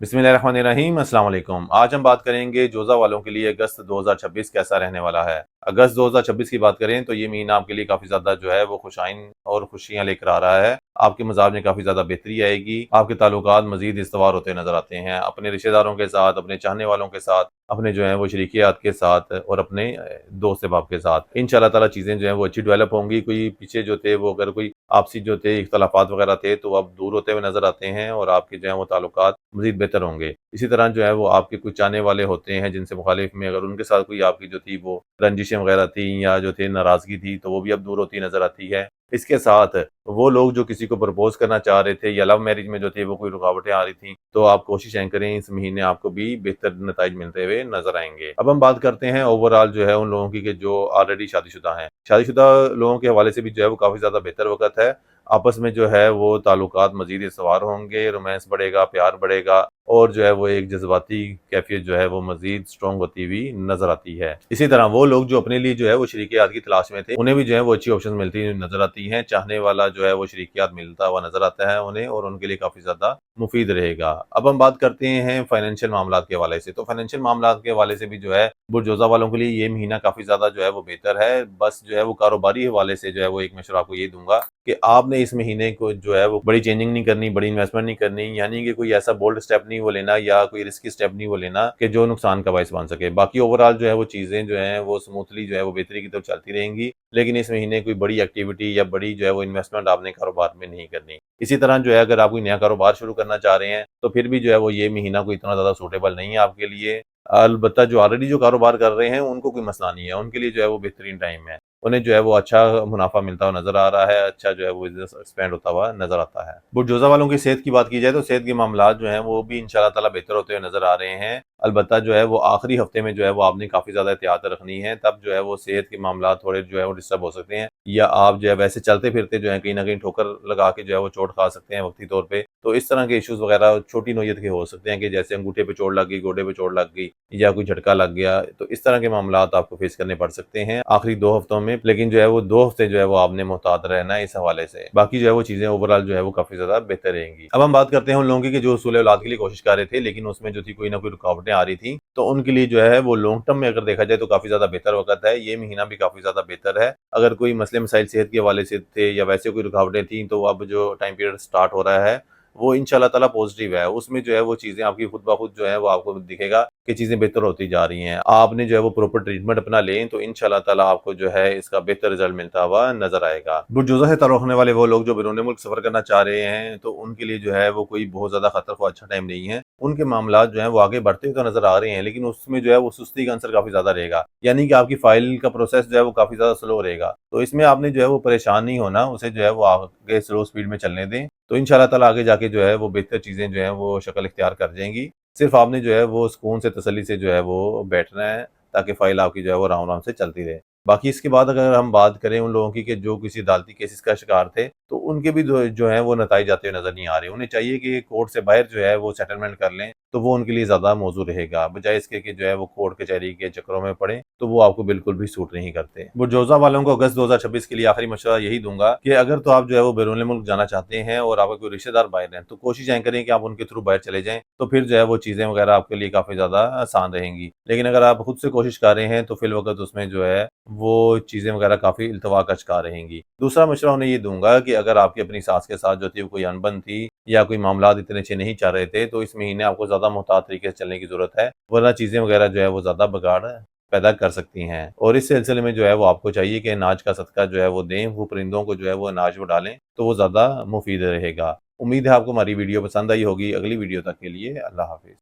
बिस्मिल्लाहिर्रहमानिर्रहीम। अस्सलाम वालेकुम। आज हम बात करेंगे जोज़ा वालों के लिए अगस्त 2026 कैसा रहने वाला है। अगस्त 2026 की बात करें तो ये महीना आपके लिए काफ़ी ज़्यादा जो है वो खुशाइन और खुशियाँ लेकर आ रहा है। आपके मिज़ाज में काफ़ी ज़्यादा बेहतरी आएगी। आपके ताल्लुकात मज़ीद इस्तवार होते नज़र आते हैं। अपने रिश्तेदारों के साथ, अपने चाहने वालों के साथ, अपने जो है वो शरीकियात के साथ और अपने दोस्त अहबाब के साथ इंशाअल्लाह ताला चीज़ें जो हैं वो अच्छी डेवलप होंगी। कोई पीछे जो थे वो अगर कोई आपसी जो थे इख्तलाफात वगैरह थे तो अब दूर होते हुए नज़र आते हैं और आपके जो है वो ताल्लुकात मज़ीद बेहतर होंगे। इसी तरह जो है वो आपके कुछ चाहने वाले होते हैं जिनसे मुखालिफ में अगर उनके साथ कोई आपकी जो थी वो रंजिशें वगैरह थी या जो थे नाराज़गी थी तो वो भी अब दूर होती नज़र आती है। इसके साथ वो लोग जो किसी को प्रपोज़ करना चाह रहे थे या लव मैरिज में जो थे वो कोई रुकावटें आ रही थी, तो आप कोशिशें करें इस महीने आपको भी बेहतर नताइज मिलते हुए नज़र आएँगे। अब हम बात करते हैं ओवरऑल जो है उन लोगों की कि जो ऑलरेडी शादीशुदा हैं। शादीशुदा लोगों के हवाले से भी जो है वो काफ़ी ज़्यादा बेहतर वक़्त है। आपस में जो है वो ताल्लुकात मज़ीद इस्तवार होंगे, रोमांस बढ़ेगा, प्यार बढ़ेगा और जो है वो एक जज़्बाती कैफ़ियत जो है वो मज़ीद स्ट्रॉन्ग होती हुई नज़र आती है। इसी तरह वो लोग जो अपने लिए जो है वो शरीकियात की तलाश में थे, उन्हें भी जो है वो अच्छी ऑप्शंस मिलती हुई नज़र आती हैं। चाहने वाला जो है वो शरीकियात मिलता हुआ नज़र आता है उन्हें और उनके लिए काफ़ी ज़्यादा मुफ़ीद रहेगा। अब हम बात करते हैं फाइनेंशियल मामलात के हवाले से। तो फाइनेंशियल मामलात के हवाले से भी जो है बुर्जोज़ा वालों के लिए ये महीना काफ़ी ज़्यादा जो है वो बेहतर है। बस जो है वो कारोबारी हवाले से जो है वो एक मशवरा आपको ये दूँगा कि आपने इस महीने को जो है वो बड़ी चेंजिंग नहीं करनी, बड़ी इन्वेस्टमेंट नहीं करनी, यानी कि कोई ऐसा बोल्ड स्टेप नहीं वो लेना या कोई रिस्की स्टेप नहीं वो लेना कि जो नुकसान का बायस बन सके। बाकी ओवरऑल जो है वो चीज़ें जो हैं वो स्मूथली जो है वो बेहतरी की तरफ चलती रहेंगी। लेकिन इस महीने कोई बड़ी एक्टिविटी या बड़ी जो है वो इन्वेस्टमेंट आपने कारोबार में नहीं करनी। इसी तरह जो है अगर आप कोई नया कारोबार शुरू करना चाह रहे हैं, तो फिर भी जो है वो ये महीना कोई इतना ज़्यादा सूटेबल नहीं है आपके लिए। अलबत्ता जो ऑलरेडी जो कारोबार कर रहे हैं उनको कोई मसला नहीं है, उनके लिए जो है वो बेहतरीन टाइम है। उन्हें जो है वो अच्छा मुनाफ़ा मिलता हुआ नज़र आ रहा है, अच्छा जो है वो बिज़नेस एक्सपेंड होता हुआ नज़र आता है। बुर्जोज़ा वालों की सेहत की बात की जाए तो सेहत के मामलात जो हैं वो भी इंशाअल्लाह ताला बेहतर होते हुए नज़र आ रहे हैं। अलबत्ता जो है वो आखिरी हफ्ते में जो है वो आपने काफ़ी ज़्यादा एहतियात रखनी है, तब जो है वो सेहत के मामलात थोड़े जो है वो डिस्टर्ब हो सकते हैं या आप जो है वैसे चलते-फिरते जो है कहीं न कहीं ठोकर लगा के जो है वो चोट खा सकते हैं वक़्ती तौर पे। तो इस तरह के इश्यूज़ वग़ैरह छोटी नोयत के हो सकते हैं कि जैसे अंगूठे पे चोट लग गई, गोडे पे चोट लग गई या कोई झटका लग गया, तो इस तरह के मामलात आपको फेस करने पड़ सकते हैं आखिरी 2 हफ्तों में। लेकिन जो है वो 2 हफ्ते जो है वो आपने मोहतात रहना है इस हवाले से। बाकी जो है वो चीज़ें ओवरऑल जो है वो काफ़ी ज़्यादा बेहतर रहेंगी। अब हम बात करते हैं उन लोगों की कि जो हसूल औलाद के लिए कोशिश कर रहे थे, लेकिन उसमें जो थी कोई ना कोई रुकावटें आ रही थी, तो उनके लिए जो है वो लॉन्ग टर्म में अगर देखा जाए तो काफ़ी ज़्यादा बेहतर वक़्त है। ये महीना भी काफ़ी ज़्यादा बेहतर है। अगर कोई मसले मसाइल सेहत के हवाले से थे या वैसे कोई रुकावटें थी, तो अब जो टाइम पीरियड स्टार्ट हो रहा है, वो इंशाअल्लाह ताला पॉज़िटिव है। उसमें जो है वो चीज़ें आपकी खुद ब खुद जो है वो आपको दिखेगा कि चीज़ें बेहतर होती जा रही हैं। आपने जो है वो प्रॉपर ट्रीटमेंट अपना लें तो इंशाअल्लाह ताला आपको जो है इसका बेहतर रिज़ल्ट मिलता हुआ नज़र आएगा। बुर्जोज़ा से ताल्लुक़ रखने वाले वो लोग जो बैरून मुल्क सफ़र करना चाह रहे हैं, तो उनके लिए जो है वो कोई बहुत ज़्यादा खतरा ख़्वाह अच्छा टाइम नहीं है। उनके मामलात जो हैं वो आगे बढ़ते हुए तो नज़र आ रहे हैं, लेकिन उसमें जो है वो सुस्ती का अंसर काफ़ी ज़्यादा रहेगा। यानी कि आपकी फ़ाइल का प्रोसेस जो है वो काफ़ी ज़्यादा स्लो रहेगा। तो इसमें आपने जो है वो परेशान नहीं होना, उसे जो है वो आगे स्लो स्पीड में चलने दें। तो इंशाअल्लाह ताला आगे जाके जो है वो बेहतर चीज़ें जो हैं वो शक्ल इख्तियार कर जाएँगी। सिर्फ़ आपने जो है वो सुकून से तसल्ली से जो है वो बैठना है, ताकि फ़ाइल आपकी जो है वो आराम-आराम से चलती रहे। बाकी इसके बाद अगर हम बात करें उन लोगों की कि जो किसी अदालती केसेज़ का शिकार थे, तो उनके भी जो हैं वो नताइज आते हुए नज़र नहीं आ रहे। उन्हें चाहिए कि कोर्ट से बाहर जो है वो सेटलमेंट कर लें, तो वो उनके लिए ज़्यादा मौज़ू रहेगा। बजाए इसके कि जो है वो कोर्ट कचहरी के चक्करों में पड़ें, तो वो आपको बिल्कुल भी सूट नहीं करते। बुर्जोज़ा वालों को अगस्त 2026 के लिए आखिरी मशवरा यही दूँगा कि अगर तो आप जो है वो बैरून मुल्क जाना चाहते हैं और आपके कोई रिश्तेदार बाहर हैं, तो कोशिश यही करें कि आप उनके थ्रू बाहर चले जाएँ, तो फिर जो है वो चीज़ें वग़ैरह आपके लिए काफ़ी ज़्यादा आसान रहेंगी। लेकिन अगर आप खुद से कोशिश कर रहे हैं, तो फ़िलवक़्त उसमें जो है वो चीज़ें वग़ैरह काफ़ी इल्तवा का शिकार रहेंगी। दूसरा मशवरा उन्हें ये दूँगा कि अगर आपकी अपनी सास के साथ जो थी वो कोई अनबन थी या कोई मामलात इतने अच्छे नहीं चल रहे थे, तो इस महीने आपको ज़्यादा मुहतात तरीके से चलने की ज़रूरत है, वरना चीज़ें वग़ैरह जो है वो ज़्यादा बिगाड़ पैदा कर सकती हैं। और इस सिलसिले में जो है वो आपको चाहिए कि अनाज का सदका जो है वो दें, वो परिंदों को जो है वो अनाज वो डालें, तो वो ज़्यादा मुफ़ीद रहेगा। उम्मीद है आपको हमारी वीडियो पसंद आई होगी। अगली वीडियो तक के लिए अल्लाह हाफ़िज़।